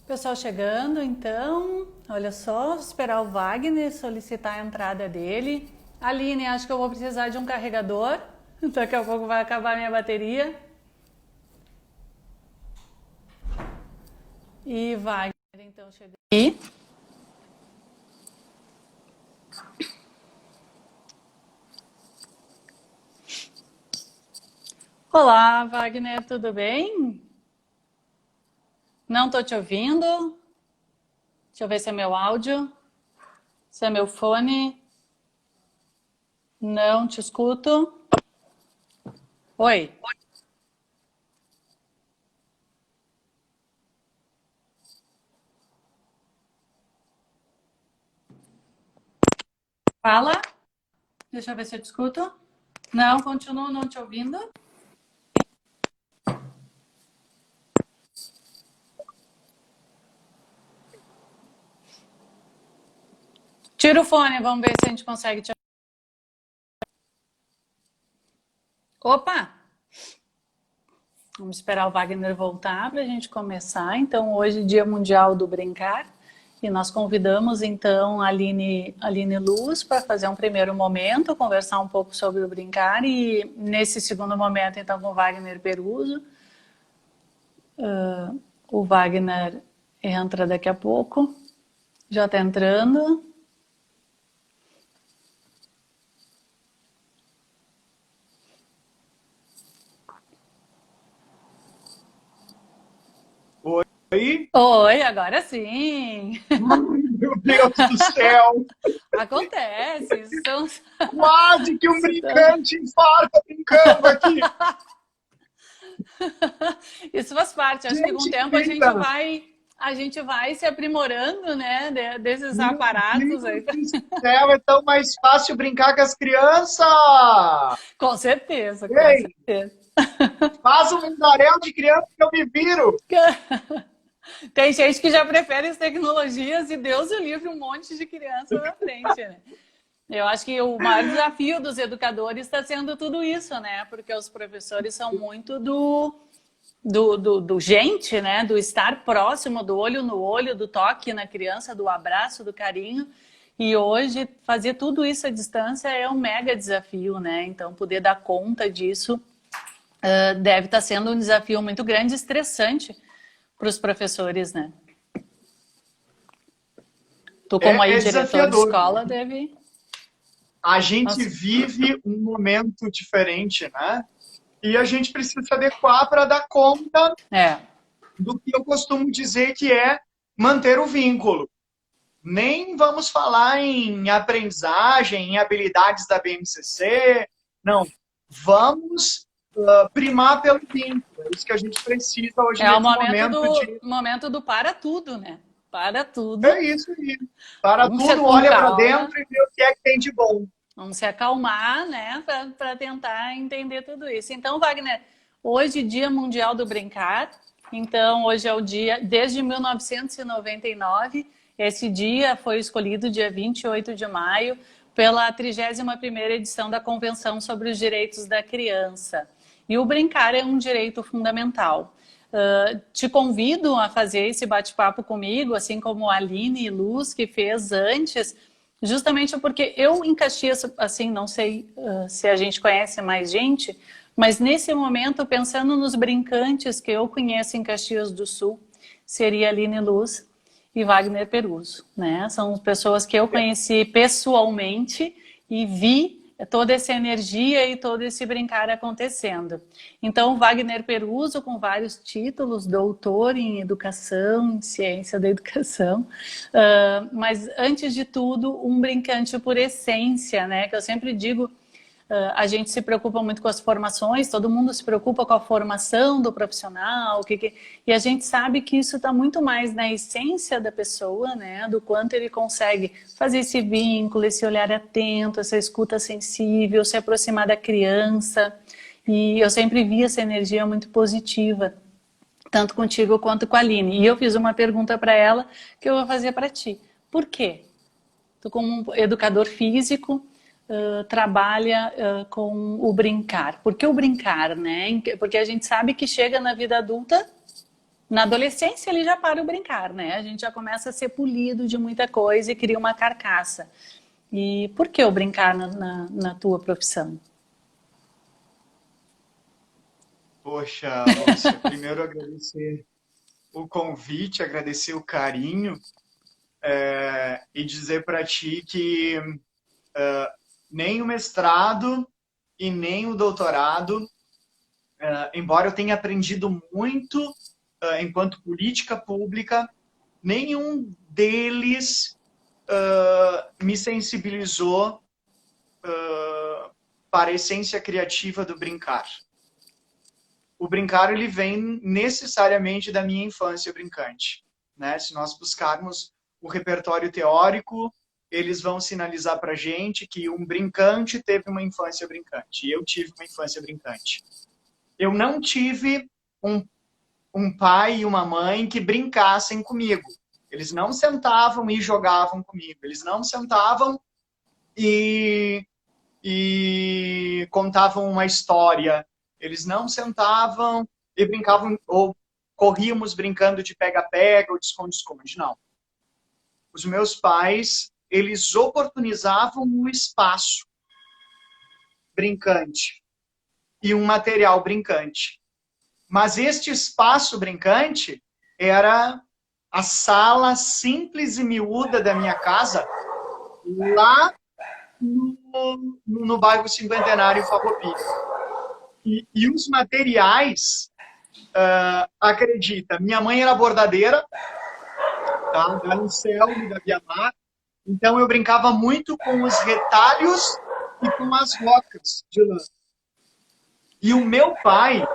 Pessoal chegando, então, olha só, esperar o Wagner solicitar a entrada dele. Aline, acho que eu vou precisar de um carregador. Daqui a pouco vai acabar a minha bateria. E Wagner, então, chegando. E? Olá, Wagner, tudo bem? Não tô te ouvindo. Deixa eu ver se é meu áudio, se é meu fone. Não te escuto. Oi. Fala. Deixa eu ver se eu te escuto. Não, continuo não te ouvindo. Tira o fone, vamos ver se a gente consegue te... Opa! Vamos esperar o Wagner voltar para a gente começar. Então, hoje, Dia Mundial do Brincar. E nós convidamos, então, a Aline Luz para fazer um primeiro momento, conversar um pouco sobre o brincar. E nesse segundo momento, então, com o Wagner Peruso. O Wagner entra daqui a pouco. Já está entrando. Oi? Oi, agora sim! Ai, meu Deus do céu! Acontece, são... Quase que um brincante infarta brincando aqui! Isso faz parte. Acho que com o Gente, tempo querida! a gente vai se aprimorando, né, desses Meu aparatos aí. Deus do céu, é tão mais fácil brincar com as crianças! Com certeza, com Ei, certeza. faz um mundaréu de criança que eu me viro! Tem gente que já prefere as tecnologias e Deus o livre um monte de criança na frente, né? Eu acho que o maior desafio dos educadores está sendo tudo isso, né? Porque os professores são muito do gente, né? Do estar próximo, do olho no olho, do toque na criança, do abraço, do carinho. E hoje, fazer tudo isso à distância é um mega desafio, né? Então, poder dar conta disso deve estar sendo um desafio muito grande e estressante para os professores, né? Tu, como aí, É diretor de desafiador. escola, deve... A gente Nossa, vive um momento diferente, né? E a gente precisa se adequar para dar conta é, do que eu costumo dizer que é manter o vínculo. Nem vamos falar em aprendizagem, em habilidades da BNCC, não. Vamos primar pelo vínculo. É isso que a gente precisa hoje é o nesse momento de... momento do para tudo, né? Para É tudo. isso aí. Para Vamos ser tudo, com olha para calma, dentro e vê o que é que tem de bom. vamos se acalmar, né? Para tentar entender tudo isso. Então, Wagner, hoje, Dia Mundial do Brincar. Então, hoje é o dia, desde 1999, esse dia foi escolhido dia 28 de maio pela 31ª edição da Convenção sobre os Direitos da Criança. E o brincar é um direito fundamental. Te convido a fazer esse bate-papo comigo, assim como a Aline e Luz, que fez antes, justamente porque eu em Caxias, assim, não sei se a gente conhece mais gente, mas nesse momento, pensando nos brincantes que eu conheço em Caxias do Sul, seria Aline Luz e Wagner Peruso, né? São pessoas que eu conheci pessoalmente e vi toda essa energia e todo esse brincar acontecendo. Então, Wagner Peruso, com vários títulos, doutor em educação, em ciência da educação, mas antes de tudo, um brincante por essência, né? Que eu sempre digo, a gente se preocupa muito com as formações, todo mundo se preocupa com a formação do profissional, e a gente sabe que isso está muito mais na essência da pessoa, né? Do quanto ele consegue fazer esse vínculo, esse olhar atento, essa escuta sensível, se aproximar da criança. E eu sempre vi essa energia muito positiva, tanto contigo quanto com a Aline. E eu fiz uma pergunta para ela que eu vou fazer para ti. Por quê? Tu, como um educador físico, trabalha com o brincar. Por que o brincar, né? Porque a gente sabe que chega na vida adulta, Na adolescência ele já para o brincar, né? A gente já começa a ser polido de muita coisa e cria uma carcaça. E por que o brincar na tua profissão? Poxa, Lúcia, primeiro agradecer o convite, agradecer o carinho e dizer para ti que nem o mestrado e nem o doutorado, embora eu tenha aprendido muito enquanto política pública, nenhum deles me sensibilizou para a essência criativa do brincar. O brincar ele vem necessariamente da minha infância brincante, né? Se nós buscarmos o repertório teórico, eles vão sinalizar para a gente que um brincante teve uma infância brincante. E eu tive uma infância brincante. Eu não tive um pai e uma mãe que brincassem comigo. Eles não sentavam e jogavam comigo. Eles não sentavam e contavam uma história. Eles não sentavam e brincavam, ou corríamos brincando de pega-pega ou de esconde-esconde. Não. Os meus pais, eles oportunizavam um espaço brincante e um material brincante. Mas este espaço brincante era a sala simples e miúda da minha casa, lá no bairro Cinquentenário Farroupilha. E os materiais, acredita, minha mãe era bordadeira, tá? Da Anselmo, da Viamar. Então eu brincava muito com os retalhos e com as rocas de lã. E o meu pai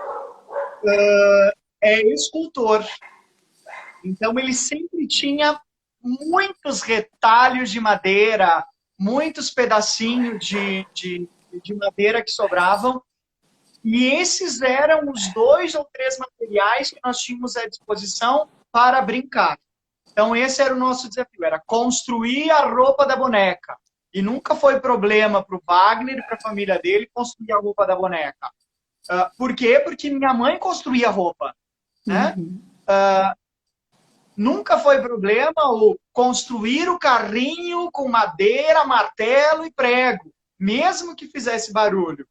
é escultor. Então ele sempre tinha muitos retalhos de madeira, muitos pedacinhos de madeira que sobravam. E esses eram os 2 ou 3 materiais que nós tínhamos à disposição para brincar. Então esse era o nosso desafio, era construir a roupa da boneca. E nunca foi problema para o Wagner e para a família dele construir a roupa da boneca. Por quê? Porque minha mãe construía a roupa. Né? Nunca foi problema o construir o carrinho com madeira, martelo e prego, mesmo que fizesse barulho.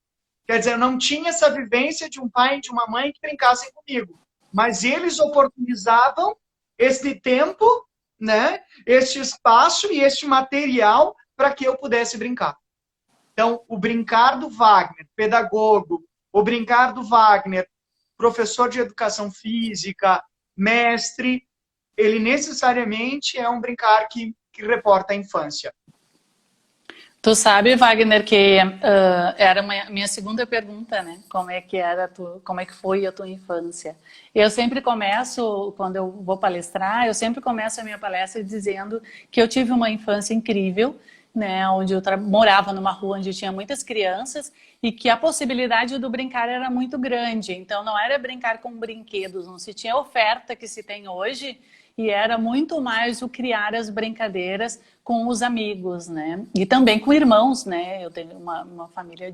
Quer dizer, eu não tinha essa vivência de um pai e de uma mãe que brincassem comigo. Mas eles oportunizavam este tempo, né, este espaço e este material para que eu pudesse brincar. Então, o brincar do Wagner, pedagogo, o brincar do Wagner, professor de educação física, mestre, ele necessariamente é um brincar que reporta a infância. Tu sabe, Wagner, que era minha segunda pergunta, né? Como é que foi a tua infância? Eu sempre começo, quando eu vou palestrar, eu sempre começo a minha palestra dizendo que eu tive uma infância incrível, né? Onde eu morava numa rua onde tinha muitas crianças e que a possibilidade do brincar era muito grande. Então não era brincar com brinquedos, não se tinha a oferta que se tem hoje. E era muito mais o criar as brincadeiras com os amigos, né? E também com irmãos, né? Eu tenho uma família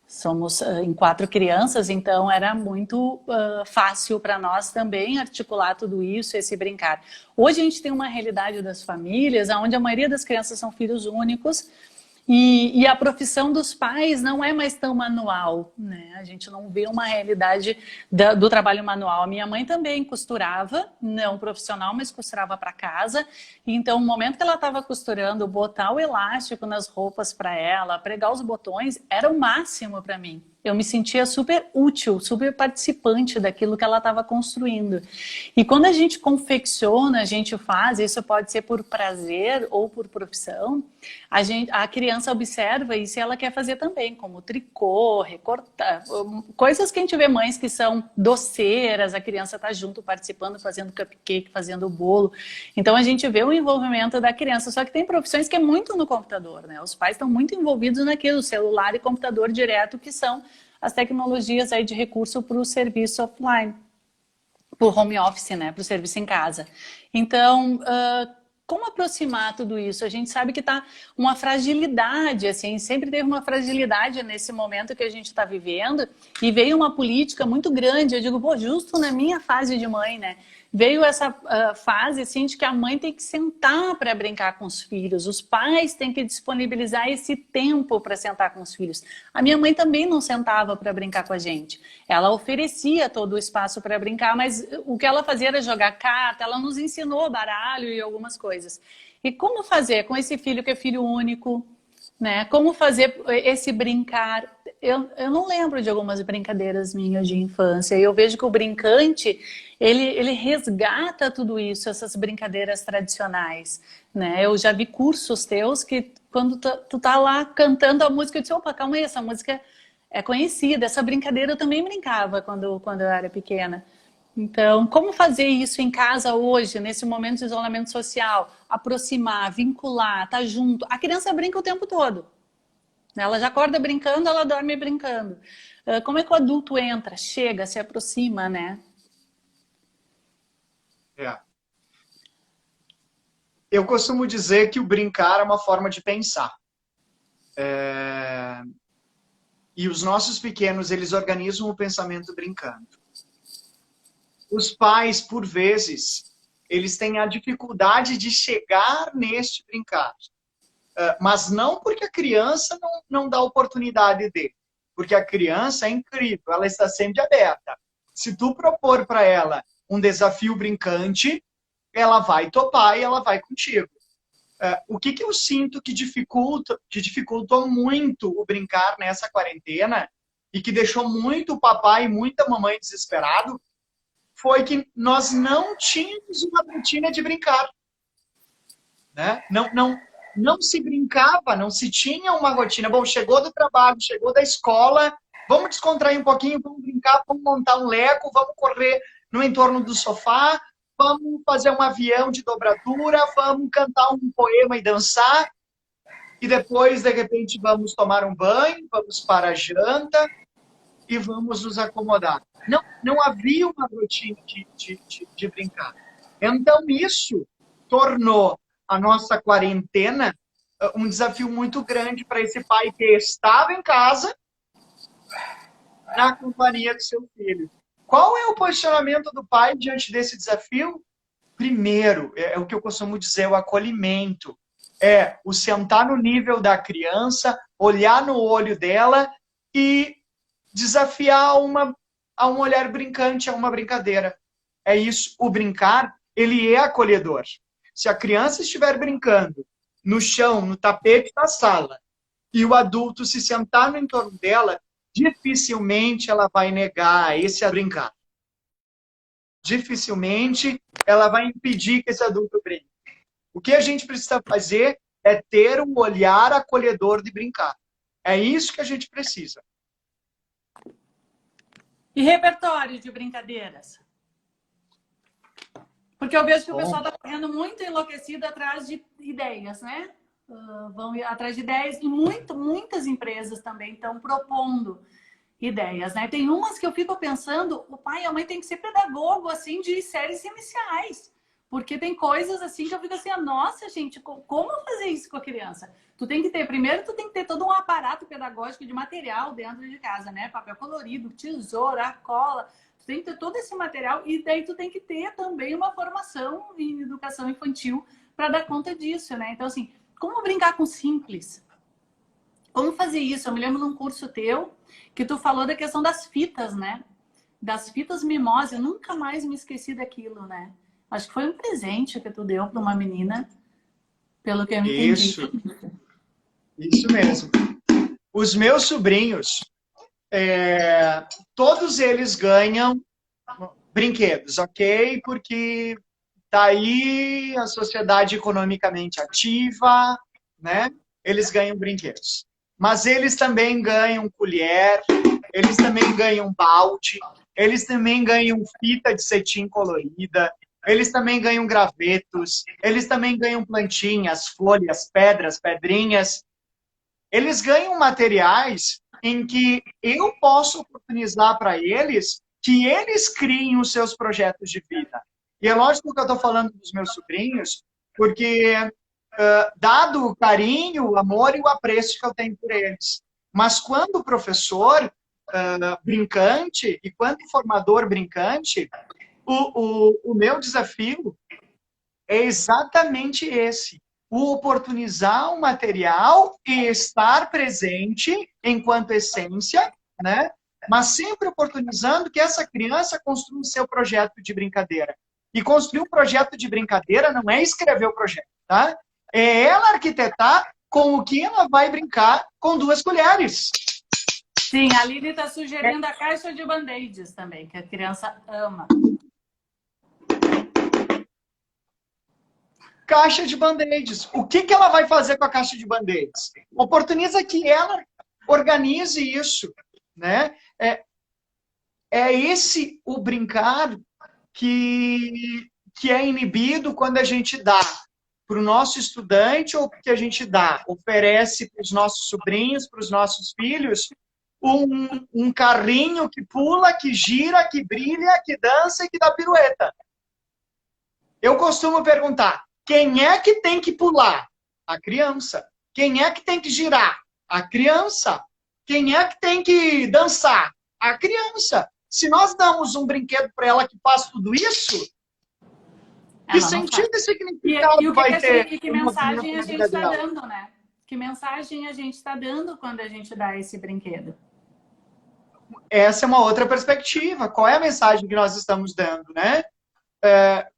somos em 4 crianças, então era muito fácil para nós também articular tudo isso, esse brincar. Hoje a gente tem uma realidade das famílias onde a maioria das crianças são filhos únicos, e a profissão dos pais não é mais tão manual, né? A gente não vê uma realidade do trabalho manual. A minha mãe também costurava, não profissional, mas costurava para casa. Então, no momento que ela estava costurando, botar o elástico nas roupas para ela, pregar os botões, era o máximo para mim. Eu me sentia super útil, super participante daquilo que ela estava construindo. E quando a gente confecciona, a gente faz, isso pode ser por prazer ou por profissão, a criança observa isso e ela quer fazer também, como tricô, recortar, coisas que a gente vê mães que são doceiras, a criança está junto participando, fazendo cupcake, fazendo bolo. Então a gente vê o envolvimento da criança, só que tem profissões que é muito no computador, né? Os pais estão muito envolvidos naquilo, celular e computador direto, que são as tecnologias aí de recurso para o serviço offline, para o home office, né? Para o serviço em casa. Então, como aproximar tudo isso? A gente sabe que está uma fragilidade, assim, sempre teve uma fragilidade nesse momento que a gente está vivendo, e veio uma política muito grande, eu digo, pô, justo na minha fase de mãe, né? Veio essa fase, assim, de que a mãe tem que sentar para brincar com os filhos, os pais têm que disponibilizar esse tempo para sentar com os filhos. A minha mãe também não sentava para brincar com a gente. Ela oferecia todo o espaço para brincar, mas o que ela fazia era jogar carta, ela nos ensinou baralho e algumas coisas. E como fazer com esse filho que é filho único, né? Como fazer esse brincar? Eu não lembro de algumas brincadeiras minhas de infância. Eu vejo que o brincante, ele resgata tudo isso, essas brincadeiras tradicionais, né? Eu já vi cursos teus que quando tu tá lá cantando a música, eu disse, opa, calma aí, essa música é conhecida. Essa brincadeira eu também brincava quando eu era pequena. Então, como fazer isso em casa hoje, nesse momento de isolamento social? Aproximar, vincular, estar junto. A criança brinca o tempo todo. Ela já acorda brincando, ela dorme brincando. Como é que o adulto entra, chega, se aproxima, né? É. Eu costumo dizer que o brincar é uma forma de pensar. E os nossos pequenos, eles organizam o pensamento brincando. Os pais, por vezes, eles têm a dificuldade de chegar neste brincar. Mas não porque a criança não dá oportunidade de. Porque a criança é incrível, ela está sempre aberta. Se tu propor para ela um desafio brincante, ela vai topar e ela vai contigo. O que eu sinto que dificultou muito o brincar nessa quarentena e que deixou muito o papai e muita mamãe desesperado foi que nós não tínhamos uma rotina de brincar. Né? Não se brincava, não se tinha uma rotina. Bom, chegou do trabalho, chegou da escola, vamos descontrair um pouquinho, vamos brincar, vamos montar um Lego, vamos correr no entorno do sofá, vamos fazer um avião de dobradura, vamos cantar um poema e dançar, e depois, de repente, vamos tomar um banho, vamos para a janta e vamos nos acomodar. Não havia uma rotina de brincar. Então, isso tornou a nossa quarentena um desafio muito grande para esse pai que estava em casa na companhia do seu filho. Qual é o posicionamento do pai diante desse desafio? Primeiro, é o que eu costumo dizer, o acolhimento. É o sentar no nível da criança, olhar no olho dela e desafiar a um olhar brincante, a uma brincadeira. É isso, o brincar, ele é acolhedor. Se a criança estiver brincando no chão, no tapete da sala, e o adulto se sentar no entorno dela, dificilmente ela vai negar esse a brincar. Dificilmente ela vai impedir que esse adulto brinque. O que a gente precisa fazer é ter um olhar acolhedor de brincar. É isso que a gente precisa. E repertório de brincadeiras? Porque eu vejo que o pessoal está correndo muito enlouquecido atrás de ideias, né? Vão atrás de ideias e muitas empresas também estão propondo ideias, né? Tem umas que eu fico pensando, o pai e a mãe tem que ser pedagogo, assim, de séries iniciais. Porque tem coisas assim que eu fico assim, nossa, gente, como fazer isso com a criança? Primeiro tu tem que ter todo um aparato pedagógico de material dentro de casa, né? Papel colorido, tesoura, cola. Tu tem que ter todo esse material e daí tu tem que ter também uma formação em educação infantil para dar conta disso, né? Então, assim, como brincar com simples? Como fazer isso? Eu me lembro de um curso teu que tu falou da questão das fitas, né? Das fitas mimosa. Eu nunca mais me esqueci daquilo, né? Acho que foi um presente que tu deu para uma menina, pelo que eu entendi. Isso mesmo. Os meus sobrinhos, todos eles ganham brinquedos, ok? Porque tá aí a sociedade economicamente ativa, né? Eles ganham brinquedos. Mas eles também ganham colher, eles também ganham balde, eles também ganham fita de cetim colorida, eles também ganham gravetos, eles também ganham plantinhas, folhas, pedras, pedrinhas. Eles ganham materiais em que eu posso oportunizar para eles que eles criem os seus projetos de vida. E é lógico que eu estou falando dos meus sobrinhos, porque dado o carinho, o amor e o apreço que eu tenho por eles. Mas quando professor brincante e quando formador brincante, o meu desafio é exatamente esse. O oportunizar o material e estar presente enquanto essência, né? Mas sempre oportunizando que essa criança construa o seu projeto de brincadeira. E construir um projeto de brincadeira não é escrever o projeto, tá? É ela arquitetar com o que ela vai brincar com 2 colheres. Sim, a Lili está sugerindo a caixa de band-aids também, que a criança ama. Caixa de band-aids. O que ela vai fazer com a caixa de band-aids? Oportuniza que ela organize isso, né? É esse o brincar que é inibido quando a gente dá para o nosso estudante ou que a gente oferece para os nossos sobrinhos, para os nossos filhos, um carrinho que pula, que gira, que brilha, que dança e que dá pirueta. Eu costumo perguntar, quem é que tem que pular? A criança. Quem é que tem que girar? A criança. Quem é que tem que dançar? A criança. Se nós damos um brinquedo para ela que faz tudo isso, que sentido e significado vai ter? E que mensagem a gente está dando, né? Que mensagem a gente está dando quando a gente dá esse brinquedo? Essa é uma outra perspectiva. Qual é a mensagem que nós estamos dando, né?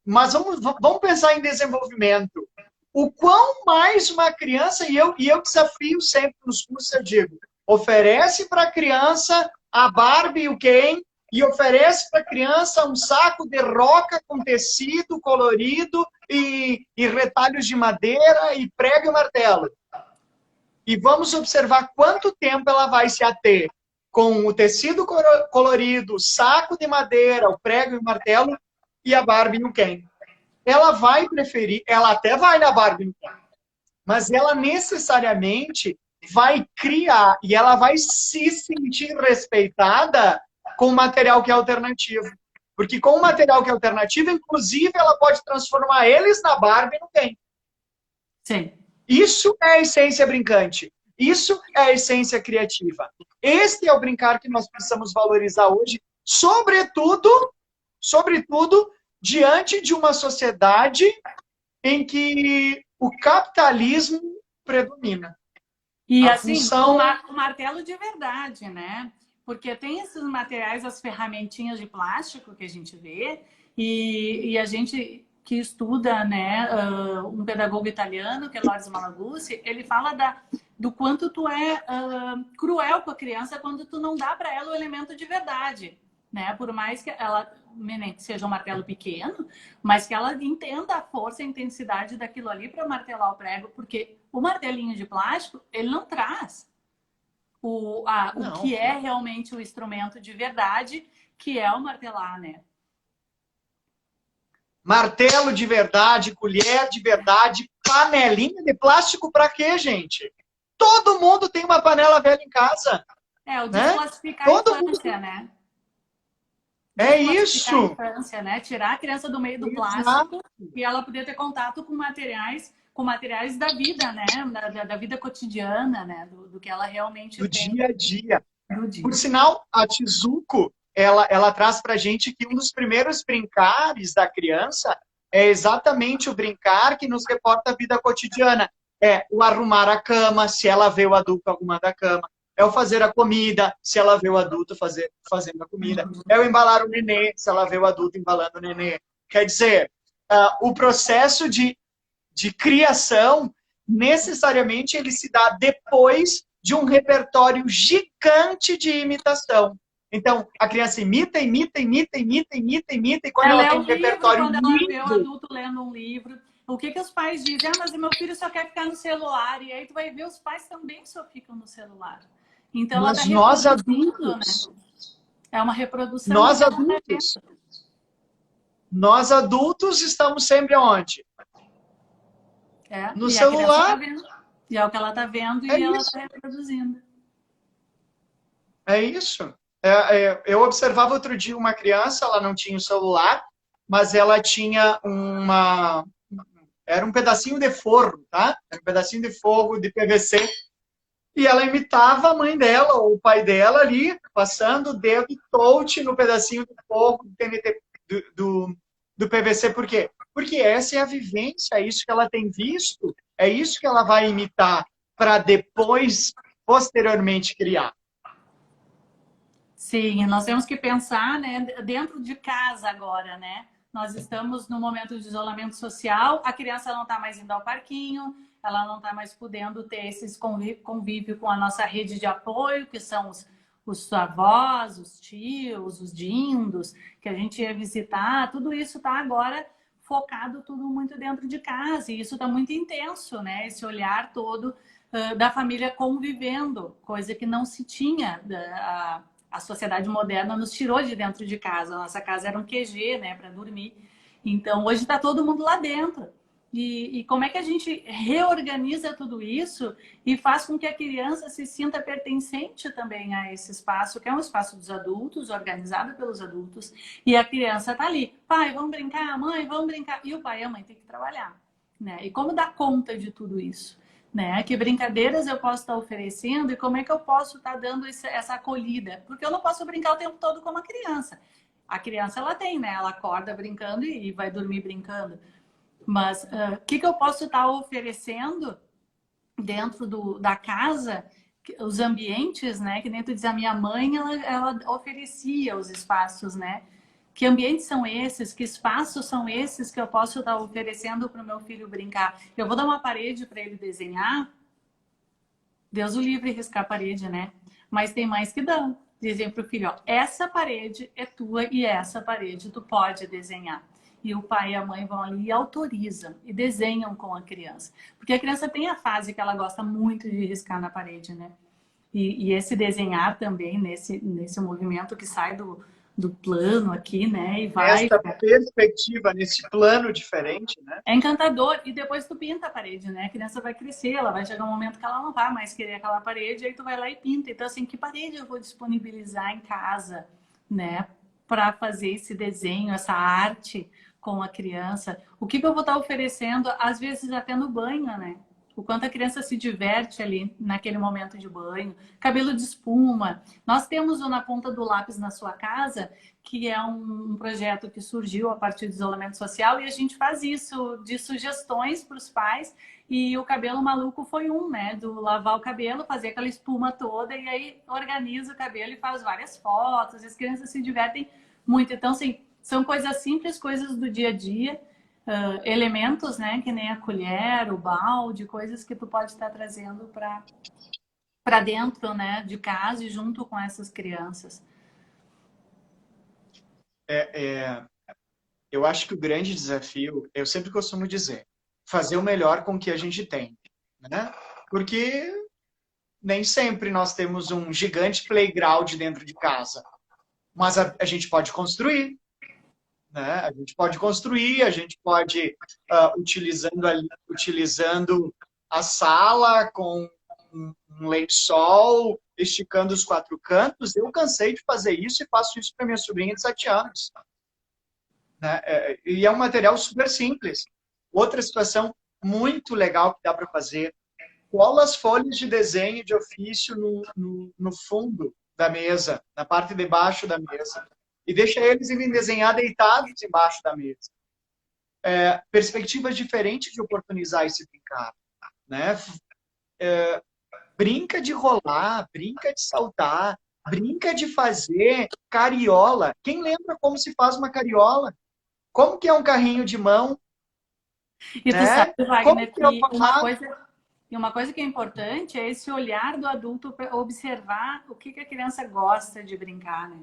Mas vamos pensar em desenvolvimento. O quão mais uma criança, e eu desafio sempre nos cursos, eu digo, oferece para a criança a Barbie e o Ken, e oferece para a criança um saco de roca com tecido colorido e retalhos de madeira e prego e martelo. E vamos observar quanto tempo ela vai se ater com o tecido colorido, o saco de madeira, o prego e o martelo e a Barbie e o Ken. Ela vai preferir, ela até vai na Barbie e no Ken, mas ela necessariamente vai criar e ela vai se sentir respeitada com o material que é alternativo. Porque com o material que é alternativo, inclusive, ela pode transformar eles na Barbie e no Ken. Sim. Isso é a essência brincante. Isso é a essência criativa. Este é o brincar que nós precisamos valorizar hoje, sobretudo, diante de uma sociedade em que o capitalismo predomina. E assim, o martelo de verdade, né? Porque tem esses materiais, as ferramentinhas de plástico que a gente vê, e a gente que estuda, né, um pedagogo italiano, que é Loris Malaguzzi, ele fala do quanto tu é cruel com a criança quando tu não dá para ela o elemento de verdade, né? Por mais que ela seja um martelo pequeno, mas que ela entenda a força e a intensidade daquilo ali para martelar o prego, porque o martelinho de plástico, ele não traz o que é realmente o instrumento de verdade, que é o martelar, né? Martelo de verdade, colher de verdade, panelinha de plástico para quê, gente? Todo mundo tem uma panela velha em casa. O desclassificar a infância, né? É isso. A infância, né? Tirar a criança do meio do plástico e ela poder ter contato com materiais da vida, né? Da vida cotidiana, né? Do que ela realmente tem. Dia a dia. Por sinal, a Tizuko, ela traz pra gente que um dos primeiros brincares da criança é exatamente o brincar que nos reporta a vida cotidiana. É o arrumar a cama, se ela vê o adulto arrumando a cama. É o fazer a comida, se ela vê o adulto fazendo a comida. É o embalar o nenê, se ela vê o adulto embalando o nenê. Quer dizer, o processo de criação, necessariamente, ele se dá depois de um repertório gigante de imitação. Então, a criança imita, e quando ela tem um repertório quando ela vê o adulto lendo um livro, o que os pais dizem? Mas meu filho só quer ficar no celular. E aí tu vai ver, os pais também só ficam no celular. Então, mas ela nós adultos, né? É uma reprodução. Nós adultos estamos sempre onde? No celular. E é o que ela está vendo e ela está reproduzindo. É isso. Eu observava outro dia uma criança, ela não tinha o celular, mas ela tinha Era um pedacinho de forro, tá? Era um pedacinho de forro de PVC. E ela imitava a mãe dela ou o pai dela ali, passando o dedo touch no pedacinho de forro do, TNT, do PVC. Por quê? Porque essa é a vivência, é isso que ela tem visto, é isso que ela vai imitar para depois, posteriormente, criar. Sim, nós temos que pensar, né, dentro de casa agora, né? Nós estamos no momento de isolamento social, a criança não está mais indo ao parquinho, ela não está mais podendo ter esses convívio com a nossa rede de apoio, que são os avós, os tios, os dindos, que a gente ia visitar, tudo isso está agora focado tudo muito dentro de casa, e isso está muito intenso, né? Esse olhar todo da família convivendo, coisa que não se tinha. A sociedade moderna nos tirou de dentro de casa. A nossa casa era um QG, né, para dormir. Então, hoje está todo mundo lá dentro. E como é que a gente reorganiza tudo isso e faz com que a criança se sinta pertencente também a esse espaço, que é um espaço dos adultos, organizado pelos adultos, e a criança está ali. Pai, vamos brincar? Mãe, vamos brincar? E o pai e a mãe têm que trabalhar, né? E como dar conta de tudo isso? Né? Que brincadeiras eu posso estar oferecendo e como é que eu posso estar dando essa acolhida? Porque eu não posso brincar o tempo todo como a criança. A criança, ela tem, né? Ela acorda brincando e vai dormir brincando. Mas o que eu posso estar oferecendo dentro da casa, os ambientes, né? Que nem tu diz, a minha mãe, ela oferecia os espaços, né? Que ambientes são esses? Que espaços são esses que eu posso estar oferecendo para o meu filho brincar? Eu vou dar uma parede para ele desenhar? Deus o livre riscar a parede, né? Mas tem mais que dão. Dizem para o filho, ó, essa parede é tua e essa parede tu pode desenhar. E o pai e a mãe vão ali e autorizam e desenham com a criança. Porque a criança tem a fase que ela gosta muito de riscar na parede, né? E esse desenhar também, nesse movimento que sai do plano aqui, né? E vai. Nessa perspectiva, nesse plano diferente, né? É encantador. E depois tu pinta a parede, né? A criança vai crescer, ela vai chegar um momento que ela não vai mais querer aquela parede, aí tu vai lá e pinta. Então, assim, que parede eu vou disponibilizar em casa, né? Para fazer esse desenho, essa arte com a criança? O que eu vou estar oferecendo, às vezes até no banho, né? O quanto a criança se diverte ali naquele momento de banho. Cabelo de espuma. Nós temos o Na Ponta do Lápis na Sua Casa, que é um projeto que surgiu a partir do isolamento social, e a gente faz isso de sugestões para os pais. E o cabelo maluco foi né? Do lavar o cabelo, fazer aquela espuma toda, e aí organiza o cabelo e faz várias fotos. As crianças se divertem muito. Então, assim, são coisas simples, coisas do dia a dia. Elementos, né, que nem a colher, o balde, coisas que tu pode estar trazendo para dentro, né, de casa e junto com essas crianças. Eu acho que o grande desafio, eu sempre costumo dizer, fazer o melhor com o que a gente tem, né? Porque nem sempre nós temos um gigante playground dentro de casa, mas a gente pode construir. Né? A gente pode construir, a gente pode, utilizando a sala com um lençol, esticando os quatro cantos. Eu cansei de fazer isso e faço isso para minha sobrinha de 7 anos. Né? E é um material super simples. Outra situação muito legal que dá para fazer, cola as folhas de desenho de ofício no fundo da mesa, na parte de baixo da mesa. E deixa eles irem desenhar deitados embaixo da mesa. Perspectivas diferentes de oportunizar esse brincar. Né? Brinca de rolar, brinca de saltar, brinca de fazer cariola. Quem lembra como se faz uma cariola? Como que é um carrinho de mão? E tu sabe, Wagner, que uma coisa que é importante é esse olhar do adulto para observar o que a criança gosta de brincar, né?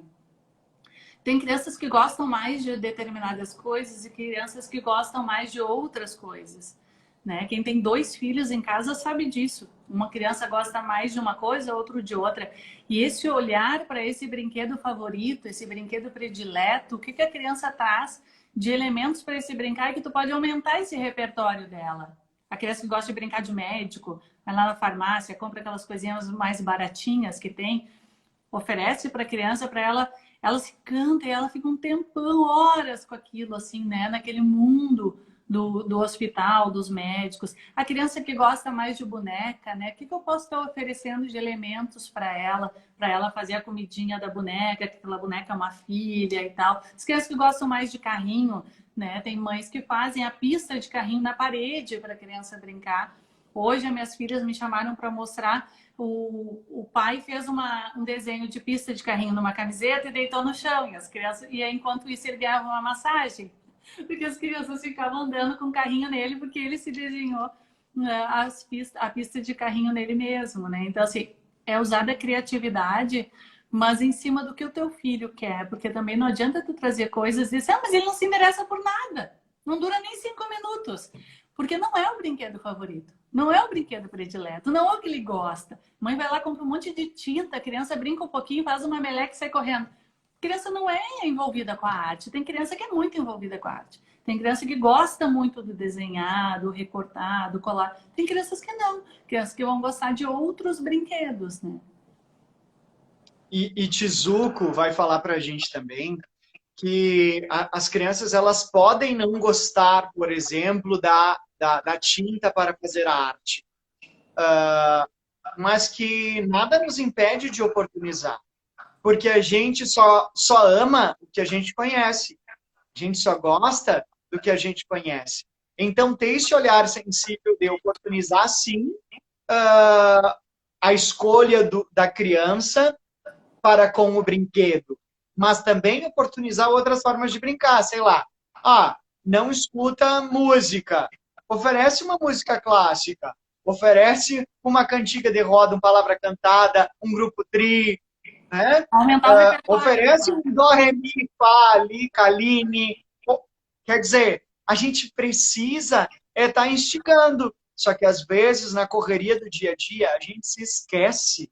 Tem crianças que gostam mais de determinadas coisas e crianças que gostam mais de outras coisas, né? Quem tem 2 filhos em casa sabe disso. Uma criança gosta mais de uma coisa, outro de outra. E esse olhar para esse brinquedo favorito, esse brinquedo predileto, o que a criança traz de elementos para esse brincar, que tu pode aumentar esse repertório dela. A criança que gosta de brincar de médico, vai lá na farmácia, compra aquelas coisinhas mais baratinhas que tem, oferece para a criança, para ela se canta e ela fica um tempão, horas com aquilo, assim, né? Naquele mundo do hospital, dos médicos. A criança que gosta mais de boneca, né? O que eu posso estar oferecendo de elementos para ela fazer a comidinha da boneca, que aquela boneca é uma filha e tal. As crianças que gostam mais de carrinho, né? Tem mães que fazem a pista de carrinho na parede para a criança brincar. Hoje, as minhas filhas me chamaram para mostrar. O pai fez um desenho de pista de carrinho numa camiseta e deitou no chão. E aí, enquanto isso, ele ganhava uma massagem. Porque as crianças ficavam andando com o carrinho nele, porque ele se desenhou, né, a pista de carrinho nele mesmo, né? Então, assim, é usar a criatividade, mas em cima do que o teu filho quer. Porque também não adianta tu trazer coisas e dizer, mas ele não se interessa por nada. Não dura nem 5 minutos. Porque não é o brinquedo favorito. Não é o brinquedo predileto. Não é o que ele gosta. Mãe vai lá, compra um monte de tinta, a criança brinca um pouquinho, faz uma meleca e sai correndo. A criança não é envolvida com a arte. Tem criança que é muito envolvida com a arte. Tem criança que gosta muito do desenhar, do recortar, do colar. Tem crianças que não. Crianças que vão gostar de outros brinquedos, né? E Tizuko vai falar para a gente também que as crianças elas podem não gostar, por exemplo, da tinta para fazer arte, mas que nada nos impede de oportunizar, porque a gente só ama o que a gente conhece, a gente só gosta do que a gente conhece. Então, ter esse olhar sensível de oportunizar, sim, a escolha da criança para com o brinquedo, mas também oportunizar outras formas de brincar, sei lá. Não escuta música, oferece uma música clássica, oferece uma cantiga de roda, uma palavra cantada, um grupo tri, né? Aumentar o repertório. Oferece um dó, ré, mi, fá, ali, caline. Quer dizer, a gente precisa estar instigando, só que às vezes na correria do dia a dia a gente se esquece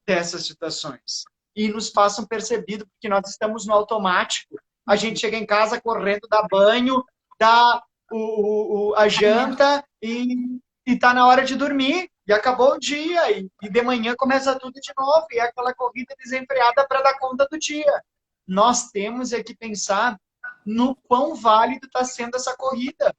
dessas situações e nos passam percebido porque nós estamos no automático. A gente chega em casa correndo, dá banho, dá a janta e está na hora de dormir. E acabou o dia. E de manhã começa tudo de novo. E é aquela corrida desenfreada para dar conta do dia. Nós temos é que pensar no quão válido está sendo essa corrida.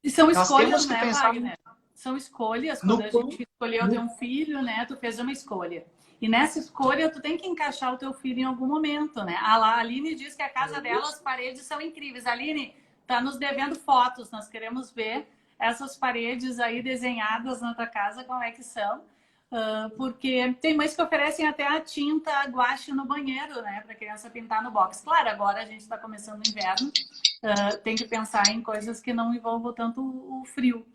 E são Nós escolhas, temos que né, pensar Wagner? São escolhas. Quando a gente escolheu ter um filho, né? Tu fez uma escolha. E nessa escolha, tu tem que encaixar o teu filho em algum momento, né? A Aline diz que a casa dela, as paredes são incríveis. A Aline tá nos devendo fotos. Nós queremos ver essas paredes aí desenhadas na tua casa, como é que são. Porque tem mães que oferecem até a tinta guache no banheiro, né? Para criança pintar no box. Claro, agora a gente está começando o inverno. Tem que pensar em coisas que não envolvam tanto o frio.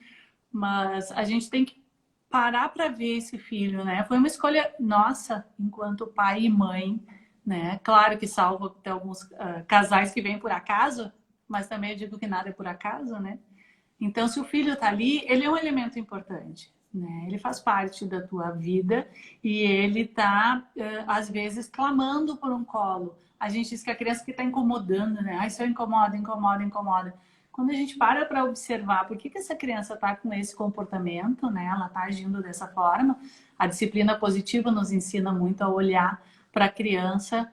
Mas a gente tem que parar para ver esse filho, né? Foi uma escolha nossa, enquanto pai e mãe, né? Claro que salvo até alguns casais que vêm por acaso, mas também eu digo que nada é por acaso, né? Então, se o filho está ali, ele é um elemento importante, né? Ele faz parte da tua vida e ele está, às vezes, clamando por um colo. A gente diz que a criança que está incomodando, né? Ai, só incomoda, incomoda, incomoda. Quando a gente para observar por que essa criança está com esse comportamento, né? Ela está agindo dessa forma. A disciplina positiva nos ensina muito a olhar para a criança,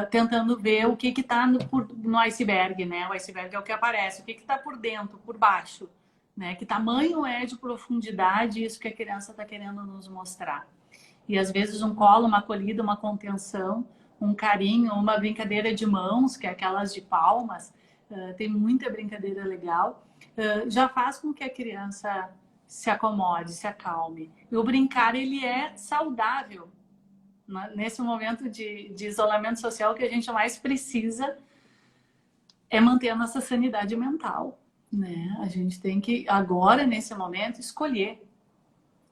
tentando ver o que está no iceberg, né? O iceberg é o que aparece, o que está por dentro, por baixo, né? Que tamanho é de profundidade isso que a criança está querendo nos mostrar. E às vezes um colo, uma acolhida, uma contenção, um carinho, uma brincadeira de mãos, que é aquelas de palmas, tem muita brincadeira legal, já faz com que a criança se acomode, se acalme. E o brincar, ele é saudável. Nesse momento de isolamento social, o que a gente mais precisa é manter a nossa sanidade mental, né? A gente tem que, agora, nesse momento, escolher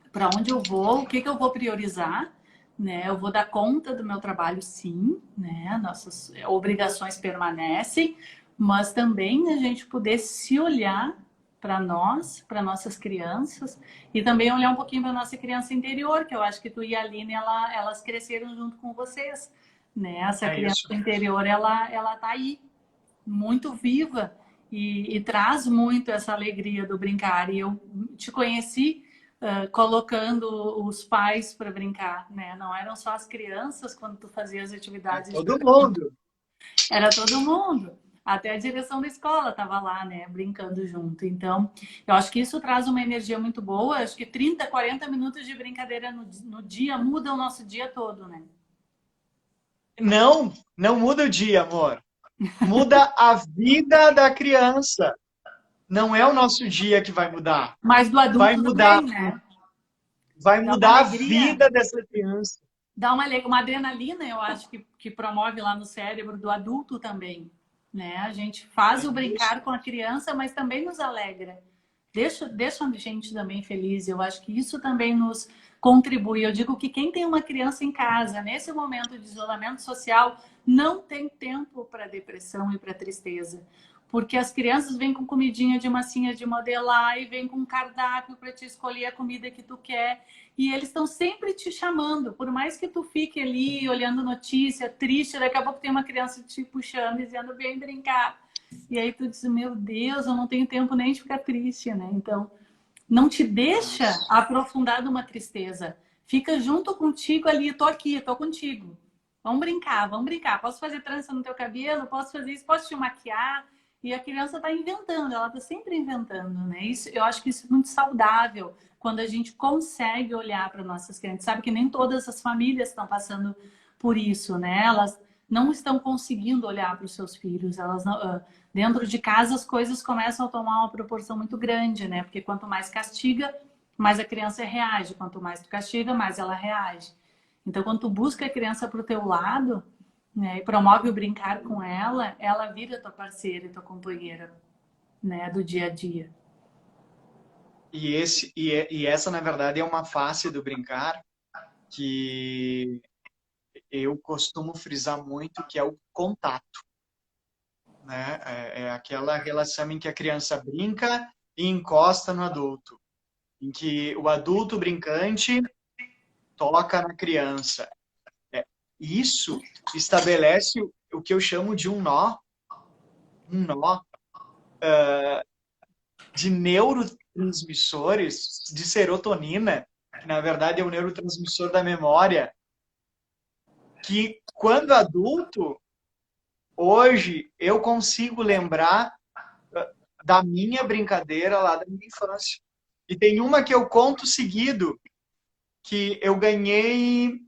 para onde eu vou, o que eu vou priorizar, né? Eu vou dar conta do meu trabalho, sim, né? Nossas obrigações permanecem, mas também a gente poder se olhar para nós, para nossas crianças, e também olhar um pouquinho para nossa criança interior, que eu acho que tu e a Aline, elas cresceram junto com vocês, né? Essa criança interior, ela tá aí, muito viva, e traz muito essa alegria do brincar. E eu te conheci colocando os pais para brincar, né? Não eram só as crianças quando tu fazia as atividades. Todo mundo. Era todo mundo. Até a direção da escola estava lá, né, brincando junto. Então, eu acho que isso traz uma energia muito boa. Acho que 30, 40 minutos de brincadeira no dia muda o nosso dia todo, né? Não, não muda o dia, amor. Muda a vida da criança. Não é o nosso dia que vai mudar. Mas do Vai adulto mudar, também, né? vai Dá uma mudar a alegria, vida dessa criança. dá uma adrenalina, eu acho que promove lá no cérebro do adulto também, né? A gente faz o Isso. brincar com a criança, mas também nos alegra. Deixa a gente também feliz. Eu acho que isso também nos contribui. Eu digo que quem tem uma criança em casa, nesse momento de isolamento social, não tem tempo para depressão e para tristeza. Porque as crianças vêm com comidinha de massinha de modelar e vêm com cardápio para te escolher a comida que tu quer. E eles estão sempre te chamando. Por mais que tu fique ali olhando notícia, triste, daqui a pouco tem uma criança te puxando, dizendo, vem brincar. E aí tu diz, meu Deus, eu não tenho tempo nem de ficar triste, né? Então, não te deixa aprofundar numa tristeza. Fica junto contigo ali, tô aqui, tô contigo. Vamos brincar, vamos brincar. Posso fazer trança no teu cabelo, posso fazer isso, posso te maquiar. E a criança está inventando, ela está sempre inventando, né? Isso, eu acho que isso é muito saudável quando a gente consegue olhar para nossas crianças. Sabe que nem todas as famílias estão passando por isso, né? Elas não estão conseguindo olhar para os seus filhos. Elas não, dentro de casa as coisas começam a tomar uma proporção muito grande, né? Porque quanto mais castiga, mais a criança reage. Quanto mais tu castiga, mais ela reage. Então, quando tu busca a criança para o teu lado, né, e promove o brincar com ela, ela vira tua parceira e tua companheira, né, do dia a dia. E essa, na verdade, é uma face do brincar que eu costumo frisar muito, que é o contato, né? É aquela relação em que a criança brinca e encosta no adulto, em que o adulto brincante toca na criança. Isso estabelece o que eu chamo de um nó de neurotransmissores de serotonina, que na verdade é o neurotransmissor da memória, que quando adulto, hoje eu consigo lembrar da minha brincadeira lá da minha infância. E tem uma que eu conto seguido, que eu ganhei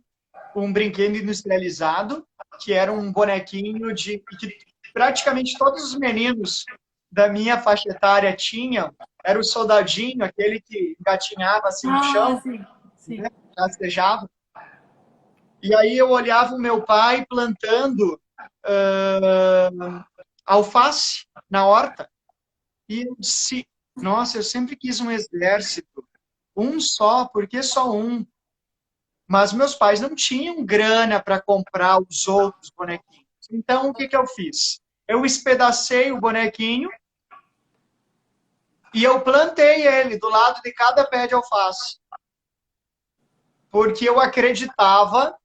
um brinquedo industrializado, que era um bonequinho de que praticamente todos os meninos da minha faixa etária tinham, era o soldadinho, aquele que engatinhava assim no Ah, chão, sim, sim. né? Rastejava. E aí eu olhava o meu pai plantando alface na horta. E eu disse, nossa, eu sempre quis um exército. Um só, por que só um? Mas meus pais não tinham grana para comprar os outros bonequinhos. Então, o que eu fiz? Eu espedacei o bonequinho e eu plantei ele do lado de cada pé de alface. Porque eu acreditava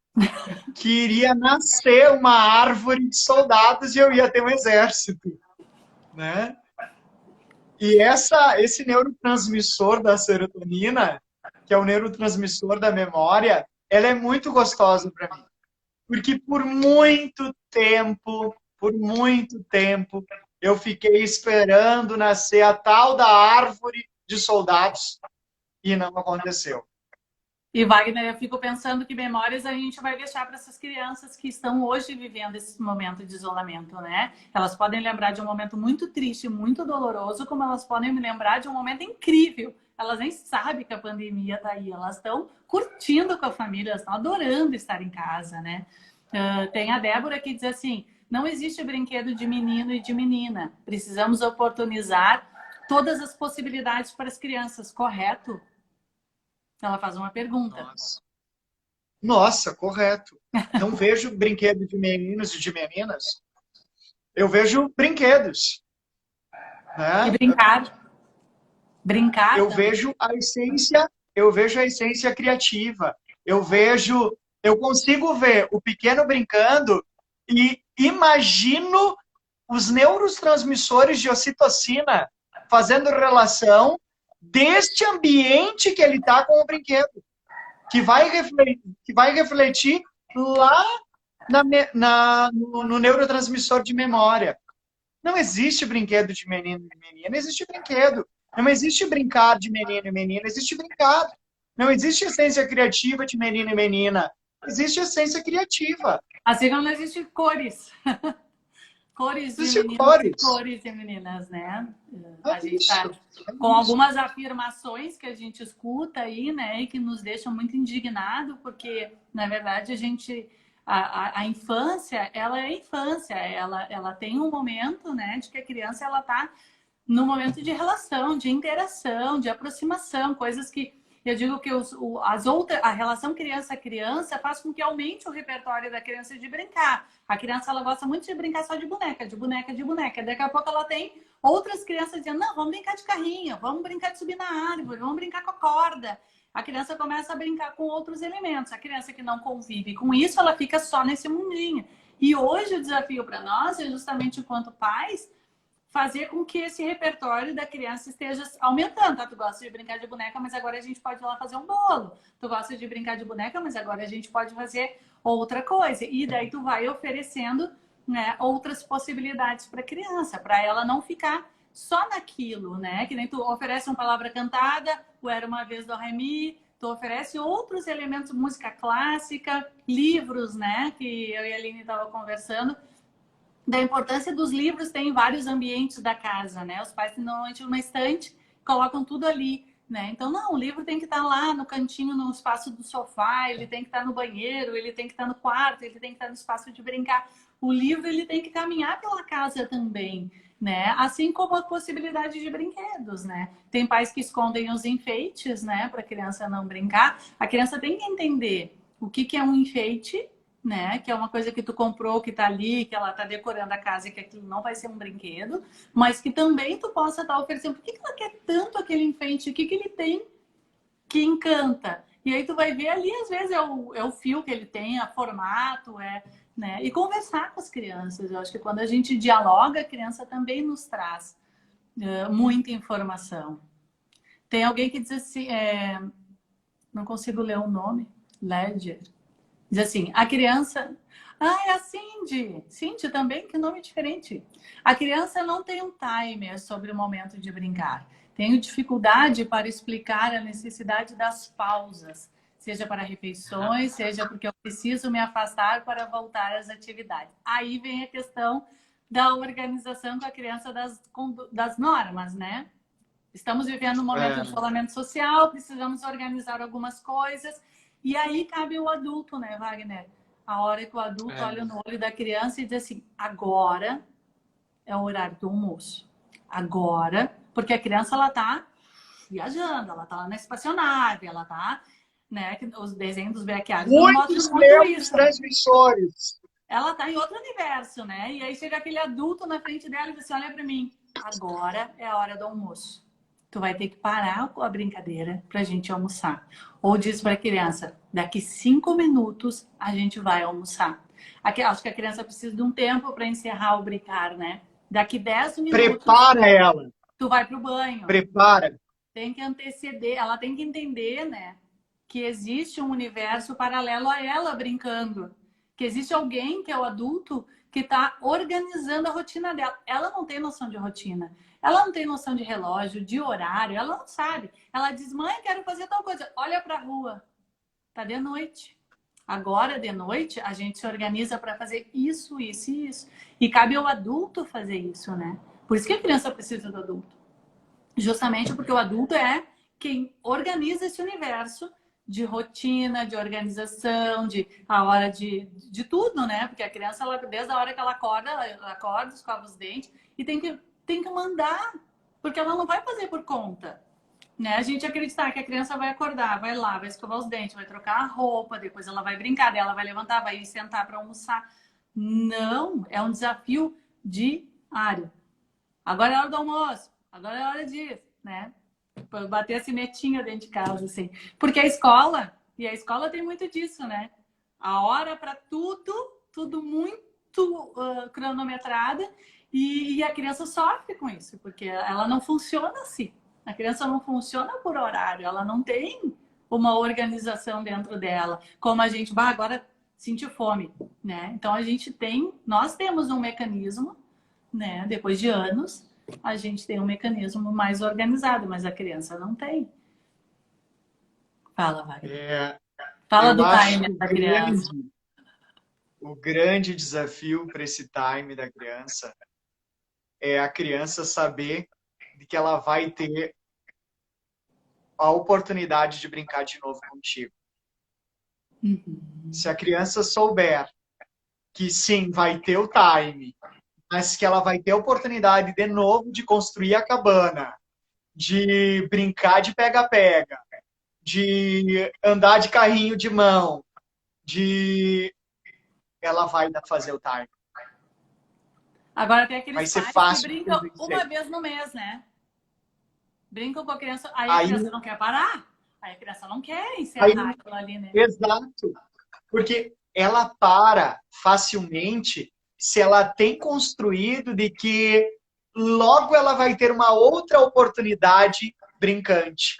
que iria nascer uma árvore de soldados e eu ia ter um exército, né? E esse neurotransmissor da serotonina, que é o neurotransmissor da memória, ela é muito gostosa para mim. Porque por muito tempo, eu fiquei esperando nascer a tal da árvore de soldados e não aconteceu. E Wagner, eu fico pensando que memórias a gente vai deixar para essas crianças que estão hoje vivendo esse momento de isolamento, né? Elas podem lembrar de um momento muito triste, muito doloroso, como elas podem me lembrar de um momento incrível. Elas nem sabem que a pandemia está aí, elas estão curtindo com a família, elas estão adorando estar em casa, né? Tem a Débora que diz assim, não existe brinquedo de menino e de menina. Precisamos oportunizar todas as possibilidades para as crianças, correto? Ela faz uma pergunta. Nossa, correto. Não vejo brinquedo de meninos e de meninas. Eu vejo brinquedos, E né? brincar. Brincar Eu também. vejo a essência, eu vejo a essência criativa. Eu consigo ver o pequeno brincando e imagino os neurotransmissores de ocitocina fazendo relação deste ambiente que ele está com o brinquedo, que vai refletir lá no neurotransmissor de memória. Não existe brinquedo de menino e menina, existe brinquedo. Não existe brincar de menino e menina, existe brincar. Não existe essência criativa de menino e menina, existe essência criativa. Assim como não existe cores. Cores de Existe meninos e cores. cores de meninas, né? É A gente está isso. É com isso. algumas afirmações que a gente escuta aí, né? E que nos deixam muito indignados, porque, na verdade, a infância, ela é infância, ela tem um momento, né? De que a criança, ela está no momento de relação, de interação, de aproximação, coisas que eu digo que a relação criança-criança faz com que aumente o repertório da criança de brincar. A criança ela gosta muito de brincar só de boneca, de boneca, de boneca. Daqui a pouco ela tem outras crianças dizendo: não, vamos brincar de carrinho, vamos brincar de subir na árvore, vamos brincar com a corda. A criança começa a brincar com outros elementos. A criança que não convive com isso, ela fica só nesse mundinho. E hoje o desafio para nós é justamente enquanto pais fazer com que esse repertório da criança esteja aumentando. Tá? Tu gosta de brincar de boneca, mas agora a gente pode ir lá fazer um bolo. Tu gosta de brincar de boneca, mas agora a gente pode fazer outra coisa. E daí tu vai oferecendo, né, outras possibilidades para a criança, para ela não ficar só naquilo, né? Que nem tu oferece uma palavra cantada, o Era Uma Vez do Remi, tu oferece outros elementos, música clássica, livros, né? Que eu e a Aline estavam conversando, da importância dos livros tem em vários ambientes da casa, né? Os pais normalmente numa estante colocam tudo ali, né? Então, não, o livro tem que estar lá no cantinho, no espaço do sofá, ele tem que estar no banheiro, ele tem que estar no quarto, ele tem que estar no espaço de brincar. O livro, ele tem que caminhar pela casa também, né? Assim como a possibilidade de brinquedos, né? Tem pais que escondem os enfeites, né? Para a criança não brincar. A criança tem que entender o que é um enfeite, né? Que é uma coisa que tu comprou, que tá ali, que ela tá decorando a casa e que aquilo não vai ser um brinquedo, mas que também tu possa estar oferecendo. Por que ela quer tanto aquele enfeite? O que ele tem que encanta? E aí tu vai ver ali, às vezes, é o fio que ele tem, é formato, né? E conversar com as crianças. Eu acho que quando a gente dialoga, a criança também nos traz muita informação. Tem alguém que diz assim, não consigo ler o nome, Ledger. Diz assim, a criança... Ah, é a Cindy. Cindy também, que nome diferente. A criança não tem um timer sobre o momento de brincar. Tenho dificuldade para explicar a necessidade das pausas, seja para refeições, seja porque eu preciso me afastar para voltar às atividades. Aí vem a questão da organização com a criança das normas, né? Estamos vivendo um momento de isolamento social, precisamos organizar algumas coisas. E aí cabe o adulto, né, Wagner? A hora que o adulto olha no olho da criança e diz assim, agora é o horário do almoço. Agora, porque a criança, ela tá viajando, ela tá lá na espaçonave, ela tá, né, os desenhos dos backyards não mostram muito isso. Transmissores. Ela tá em outro universo, né? E aí chega aquele adulto na frente dela e diz assim, olha para mim, agora é a hora do almoço. Tu vai ter que parar com a brincadeira pra gente almoçar. Ou diz pra criança, daqui 5 minutos a gente vai almoçar. Acho que a criança precisa de um tempo para encerrar o brincar, né? Daqui 10 minutos... Prepara ela. Tu vai pro banho. Prepara. Tem que anteceder, ela tem que entender, né? Que existe um universo paralelo a ela brincando. Que existe alguém, que é o adulto, que está organizando a rotina dela. Ela não tem noção de rotina. Ela não tem noção de relógio, de horário. Ela não sabe. Ela diz, mãe, quero fazer tal coisa. Olha para a rua. Tá de noite. Agora, de noite, a gente se organiza para fazer isso, isso e isso. E cabe ao adulto fazer isso, né? Por isso que a criança precisa do adulto. Justamente porque o adulto é quem organiza esse universo de rotina, de organização, de a hora de tudo, né? Porque a criança, ela, desde a hora que ela acorda, escova os dentes e tem que mandar, porque ela não vai fazer por conta. Né? A gente acreditar que a criança vai acordar, vai lá, vai escovar os dentes, vai trocar a roupa, depois ela vai brincar, daí ela vai levantar, vai ir sentar para almoçar. Não, é um desafio diário. Agora é hora do almoço, agora é hora disso, né? Bater a sinetinha dentro de casa, assim. Porque a escola tem muito disso, né? A hora para tudo muito cronometrada, e a criança sofre com isso, porque ela não funciona assim. A criança não funciona por horário, ela não tem uma organização dentro dela. Como a gente, agora sentiu fome, né? Então nós temos um mecanismo né? Depois de anos, a gente tem um mecanismo mais organizado, mas a criança não tem. Fala, Wagner. Fala Eu do acho que timer da criança. o grande desafio para esse time da criança é a criança saber de que ela vai ter a oportunidade de brincar de novo contigo. Se a criança souber que sim, vai ter o time, mas que ela vai ter a oportunidade de novo de construir a cabana, de brincar de pega-pega, de andar de carrinho de mão, de ela vai fazer o time. Agora tem Vai aqueles ser pais que fácil de brincam uma convencer. vez no mês, né? Brincam com a criança, aí a Aí, criança não quer parar. Aí a criança não quer aí, encerrar aquilo ali, né? exato. Porque ela para facilmente se ela tem construído de que logo ela vai ter uma outra oportunidade brincante.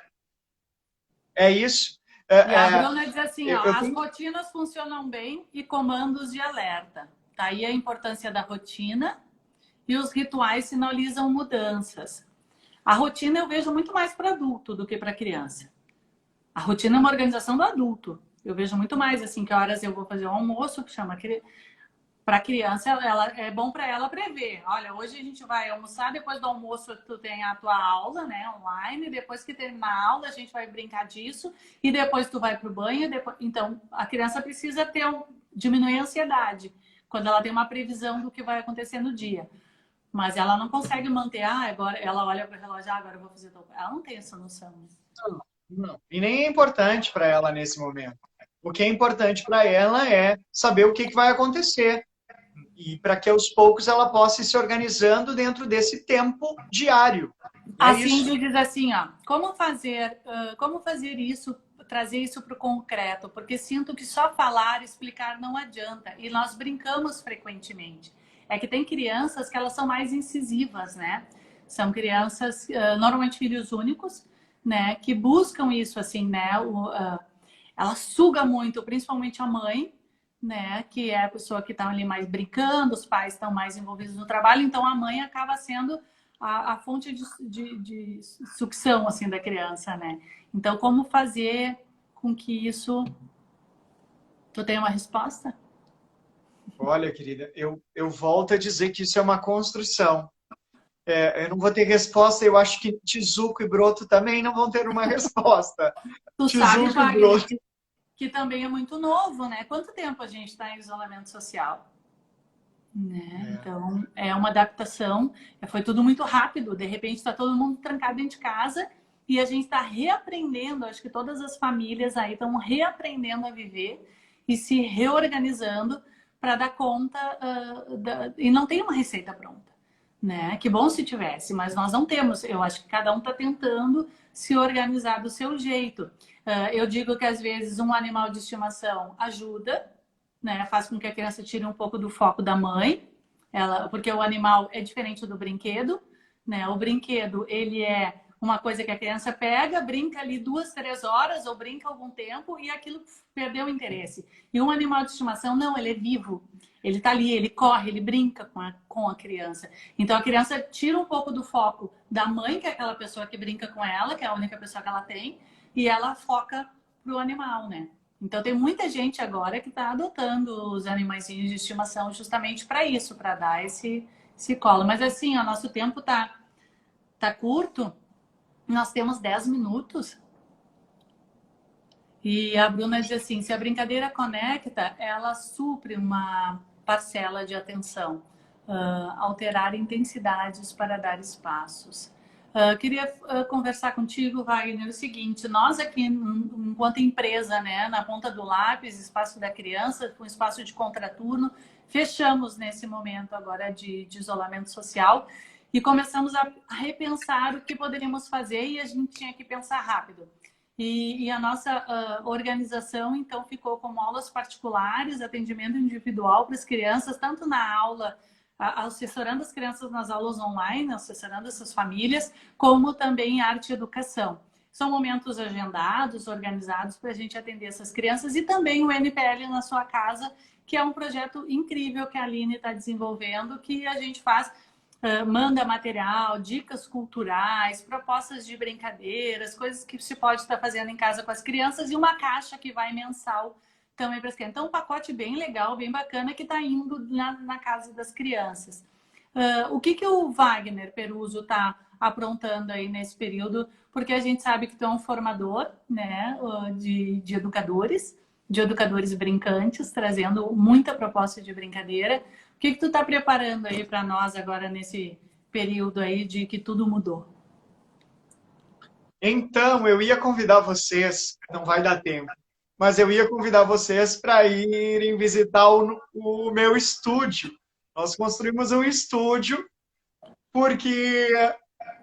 É isso. E a Bruna diz assim, ó, Eu as tenho... rotinas funcionam bem e comandos de alerta. Tá aí a importância da rotina e os rituais sinalizam mudanças. A rotina eu vejo muito mais para adulto do que para criança. A rotina é uma organização do adulto. Eu vejo muito mais assim, que horas eu vou fazer o almoço, que chama para criança, é bom para ela prever. Olha, hoje a gente vai almoçar, depois do almoço tu tem a tua aula, né, online, depois que terminar a aula a gente vai brincar disso e depois tu vai pro banho, depois... Então, a criança precisa diminuir a ansiedade quando ela tem uma previsão do que vai acontecer no dia. Mas ela não consegue manter, agora ela olha para o relógio, agora eu vou fazer tal. Ela não tem essa noção. Não. E nem é importante para ela nesse momento. O que é importante para ela é saber o que vai acontecer. E para que aos poucos ela possa ir se organizando dentro desse tempo diário. A É isso. Cindy diz assim, ó, como fazer isso, trazer isso para o concreto? Porque sinto que só falar, explicar não adianta. E nós brincamos frequentemente. É que tem crianças que elas são mais incisivas, né? São crianças, normalmente filhos únicos, né? Que buscam isso, assim, né? Ela suga muito, principalmente a mãe, né? Que é a pessoa que está ali mais brincando, os pais estão mais envolvidos no trabalho, então a mãe acaba sendo a fonte de sucção assim da criança, né? Então, como fazer com que isso... Tu tem uma resposta? Olha, querida, eu volto a dizer que isso é uma construção. Eu não vou ter resposta, eu acho que Tizuco e Broto também não vão ter uma resposta. Tu sabe, Tizuco e Wagner, Broto. que também é muito novo, né? Quanto tempo a gente está em isolamento social? Né? Então, é uma adaptação. Foi tudo muito rápido. De repente, está todo mundo trancado dentro de casa e a gente está reaprendendo. Acho que todas as famílias aí estão reaprendendo a viver e se reorganizando para dar conta. E não tem uma receita pronta. Né? Que bom se tivesse, mas nós não temos. Eu acho que cada um está tentando se organizar do seu jeito. Eu digo que às vezes um animal de estimação ajuda, né? Faz com que a criança tire um pouco do foco da mãe, porque o animal é diferente do brinquedo, né? O brinquedo, ele é uma coisa que a criança pega, brinca ali 2, 3 horas ou brinca algum tempo e aquilo perdeu o interesse. E um animal de estimação, não, ele é vivo. Ele tá ali, ele corre, ele brinca com a criança. Então a criança tira um pouco do foco da mãe, que é aquela pessoa que brinca com ela, que é a única pessoa que ela tem, e ela foca pro animal, né? Então tem muita gente agora que está adotando os animaizinhos de estimação justamente para isso, para dar esse colo. Mas assim, o nosso tempo tá curto, nós temos 10 minutos. E a Bruna diz assim, se a brincadeira conecta, ela supre uma parcela de atenção, alterar intensidades para dar espaços. Queria conversar contigo, Wagner, o seguinte, nós aqui, enquanto empresa, né, na ponta do lápis, espaço da criança, com espaço de contraturno, fechamos nesse momento agora de isolamento social e começamos a repensar o que poderíamos fazer e a gente tinha que pensar rápido. E a nossa organização, então, ficou com aulas particulares, atendimento individual para as crianças, tanto na aula, assessorando as crianças nas aulas online, assessorando essas famílias, como também arte e educação. São momentos agendados, organizados para a gente atender essas crianças e também o NPL na sua casa, que é um projeto incrível que a Aline está desenvolvendo, que a gente faz manda material, dicas culturais, propostas de brincadeiras, coisas que se pode estar fazendo em casa com as crianças e uma caixa que vai mensal também para as crianças. Então, um pacote bem legal, bem bacana que está indo na casa das crianças. O que o Wagner Peruso está aprontando aí nesse período? Porque a gente sabe que tu é um formador, né, de educadores brincantes, trazendo muita proposta de brincadeira. O que tu está preparando aí para nós agora nesse período aí de que tudo mudou? Então, eu ia convidar vocês, não vai dar tempo, mas eu ia convidar vocês para irem visitar o meu estúdio. Nós construímos um estúdio porque,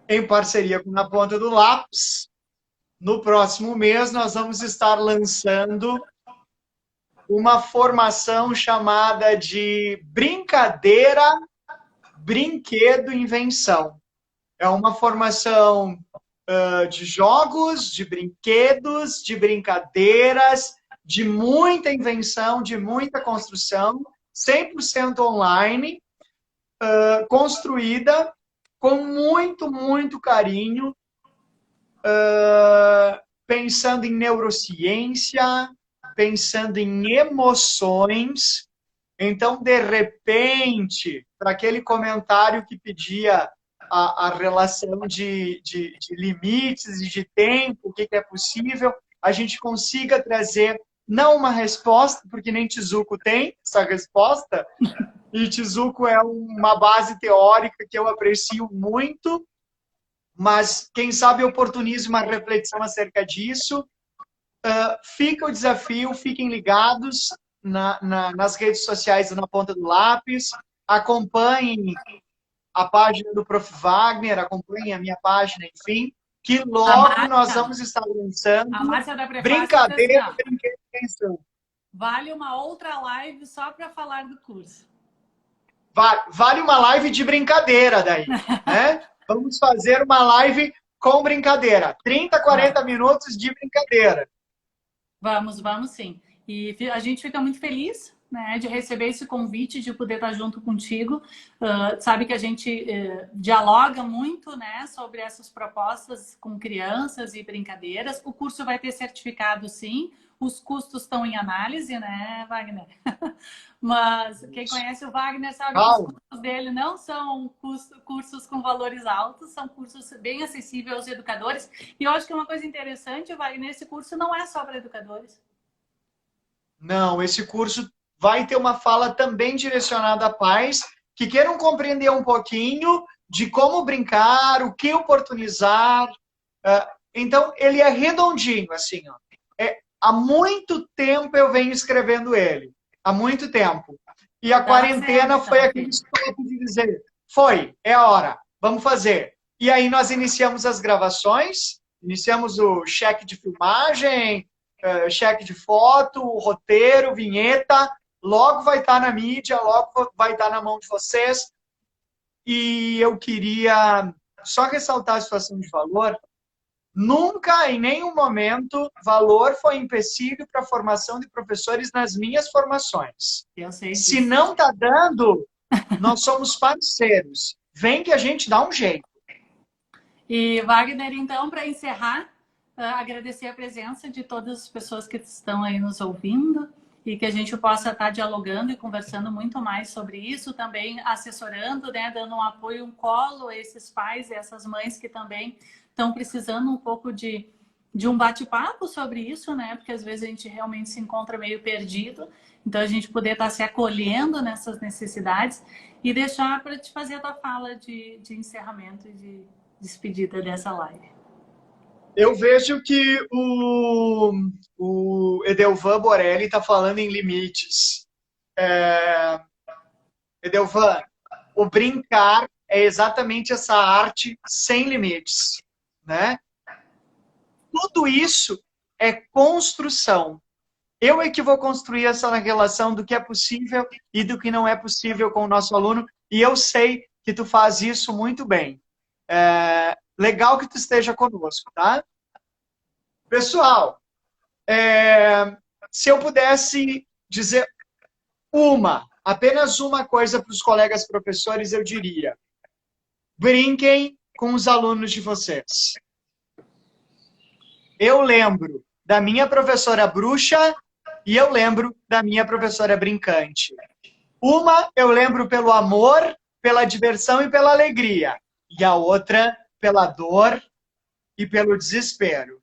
em parceria com a Ponta do Lápis, no próximo mês nós vamos estar lançando uma formação chamada de Brincadeira, Brinquedo, Invenção. É uma formação de jogos, de brinquedos, de brincadeiras, de muita invenção, de muita construção, 100% online, construída com muito, muito carinho, pensando em neurociência, pensando em emoções. Então, de repente, para aquele comentário que pedia a relação de limites e de tempo, o que é possível, a gente consiga trazer, não uma resposta, porque nem Tizuco tem essa resposta, e Tizuco é uma base teórica que eu aprecio muito, mas quem sabe oportunize uma reflexão acerca disso. Fica o desafio, fiquem ligados nas redes sociais Na Ponta do Lápis, acompanhem a página do Prof. Wagner, acompanhem a minha página, enfim, que logo nós vamos estar lançando a Márcia da Prefácio Brincadeira, Brinquedo, Invenção. Vale uma outra live só para falar do curso. Vale uma live de brincadeira daí, né? Vamos fazer uma live com brincadeira. 30, 40 minutos de brincadeira. Vamos sim. E a gente fica muito feliz, né, de receber esse convite, de poder estar junto contigo. Sabe que a gente dialoga muito, né, sobre essas propostas com crianças e brincadeiras. O curso vai ter certificado, sim. Os custos estão em análise, né, Wagner? Mas quem conhece o Wagner sabe que os cursos dele não são cursos com valores altos, são cursos bem acessíveis aos educadores. E eu acho que uma coisa interessante, Wagner, esse curso não é só para educadores. Não, esse curso vai ter uma fala também direcionada a pais que queiram compreender um pouquinho de como brincar, o que oportunizar. Então, ele é redondinho, assim, ó. Há muito tempo eu venho escrevendo ele. Há muito tempo. E a quarentena foi aquele stop de dizer, é hora, vamos fazer. E aí nós iniciamos as gravações, iniciamos o cheque de filmagem, cheque de foto, roteiro, vinheta, logo vai estar na mídia, logo vai estar na mão de vocês. E eu queria só ressaltar a situação de valor. Nunca, em nenhum momento, valor foi empecilho para a formação de professores nas minhas formações. Eu sei disso. Se não está dando, nós somos parceiros. Vem que a gente dá um jeito. E, Wagner, então, para encerrar, agradecer a presença de todas as pessoas que estão aí nos ouvindo e que a gente possa estar dialogando e conversando muito mais sobre isso, também assessorando, né, dando um apoio, um colo a esses pais e essas mães que também estão precisando um pouco de um bate-papo sobre isso, né? Porque às vezes a gente realmente se encontra meio perdido. Então a gente poder estar se acolhendo nessas necessidades e deixar para te fazer a tua fala de encerramento e de despedida dessa live. Eu vejo que o Edelvan Borelli está falando em limites. Edelvan, o brincar é exatamente essa arte sem limites, né? Tudo isso é construção. Eu é que vou construir essa relação do que é possível e do que não é possível com o nosso aluno, e eu sei que tu faz isso muito bem. Legal que tu esteja conosco, tá? Pessoal, se eu pudesse dizer apenas uma coisa para os colegas professores, eu diria: brinquem com os alunos de vocês. Eu lembro da minha professora bruxa e eu lembro da minha professora brincante. Uma eu lembro pelo amor, pela diversão e pela alegria. E a outra pela dor e pelo desespero.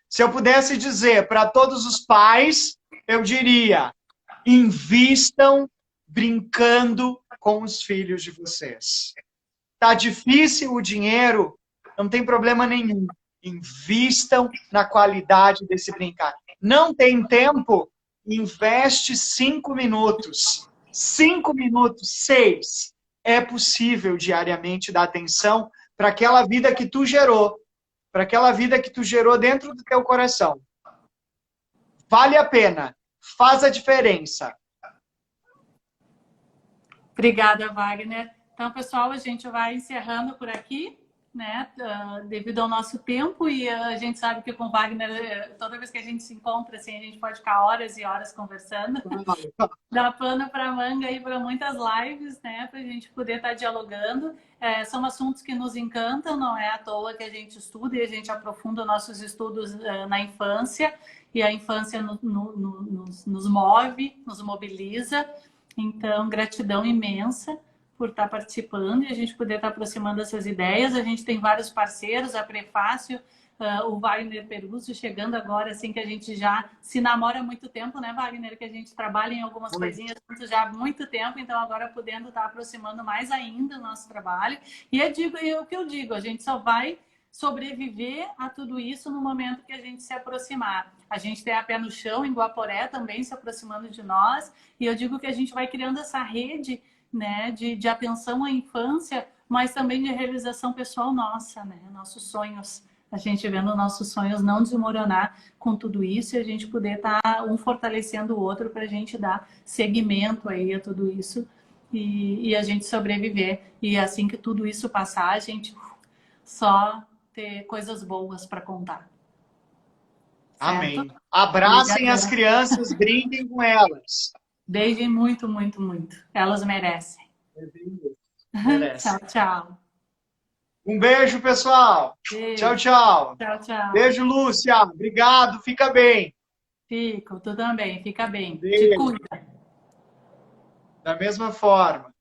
Se eu pudesse dizer para todos os pais, eu diria: invistam brincando com os filhos de vocês. Tá difícil o dinheiro? Não tem problema nenhum. Invistam na qualidade desse brincar. Não tem tempo? Investe 5 minutos. 5 minutos, 6. É possível diariamente dar atenção para aquela vida que tu gerou. Para aquela vida que tu gerou dentro do teu coração. Vale a pena. Faz a diferença. Obrigada, Wagner. Então, pessoal, a gente vai encerrando por aqui, né? Devido ao nosso tempo, e a gente sabe que com o Wagner, toda vez que a gente se encontra, assim, a gente pode ficar horas e horas conversando. Dá pano para manga aí para muitas lives, né? Para a gente poder estar dialogando. São assuntos que nos encantam, não é à toa que a gente estuda e a gente aprofunda nossos estudos na infância, e a infância nos move, nos mobiliza. Então, gratidão imensa por estar participando e a gente poder estar aproximando essas ideias. A gente tem vários parceiros, a Prefácio, o Wagner Peruzzo chegando agora, assim, que a gente já se namora há muito tempo, né, Wagner? Que a gente trabalha em algumas coisinhas juntos já há muito tempo, então agora podendo estar aproximando mais ainda o nosso trabalho. E o que eu digo, a gente só vai sobreviver a tudo isso no momento que a gente se aproximar. A gente tem a Pé no Chão, em Guaporé, também se aproximando de nós, e eu digo que a gente vai criando essa rede, né, de atenção à infância, mas também de realização pessoal nossa, né, nossos sonhos, a gente vendo nossos sonhos não desmoronar com tudo isso, e a gente poder estar um fortalecendo o outro para a gente dar seguimento aí a tudo isso e a gente sobreviver. E assim que tudo isso passar, a gente só ter coisas boas para contar. Amém. Certo? Abracem Obrigada. as crianças, brinquem com elas. Beijem muito, muito, muito. Elas merecem. Merece. Tchau, tchau. Um beijo, pessoal. Beijo. Tchau, tchau. Tchau, tchau. Beijo, Lúcia. Obrigado. Fica bem. Fico, tu também. Fica bem. Beijo. Te cuida. Da mesma forma.